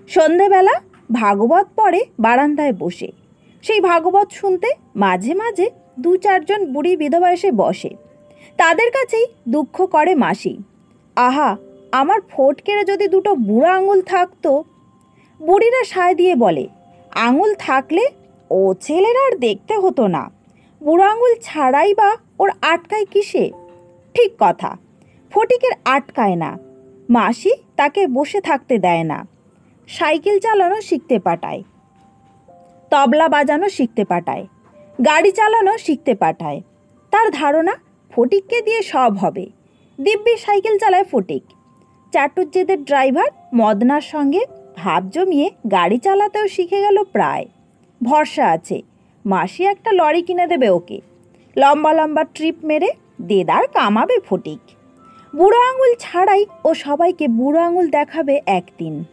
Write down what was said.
সন্ধেবেলা ভাগবত পড়ে বারান্দায় বসে। সেই ভাগবত শুনতে মাঝে মাঝে 2-4 বুড়ি বিধবা এসে বসে। তাদের কাছেই দুঃখ করে মাসি। আহা, আমার ফটকেরে যদি 2টো বুড়ো আঙুল থাকতো। বুড়িরা সায় দিয়ে বলে, আঙুল থাকলে ও ছেলের আর দেখতে হতো না। বুড়ো আঙুল ছাড়াই বা ওর আটকায় কিসে? ঠিক কথা, ফটিকের আটকায় না। মাসি তাকে বসে থাকতে দেয় না। সাইকেল চালানো শিখতে পাঠায়, তবলা বাজানো শিখতে পাঠায়, গাড়ি চালানো শিখতে পাঠায়। তার ধারণা ফটিককে দিয়ে সব হবে। দিব্যি সাইকেল চালায় ফটিক। চাটুজ্যেদের ড্রাইভার মদনার সঙ্গে ভাব জমিয়ে গাড়ি চালাতেও শিখে গেল প্রায়। ভরসা আছে, মাসি একটা লরি কিনে দেবে ওকে। লম্বা লম্বা ট্রিপ মেরে দেদার কামাবে ফটিক। বুড়ো আঙুল ছাড়াই ও সবাইকে বুড়ো আঙুল দেখাবে একদিন।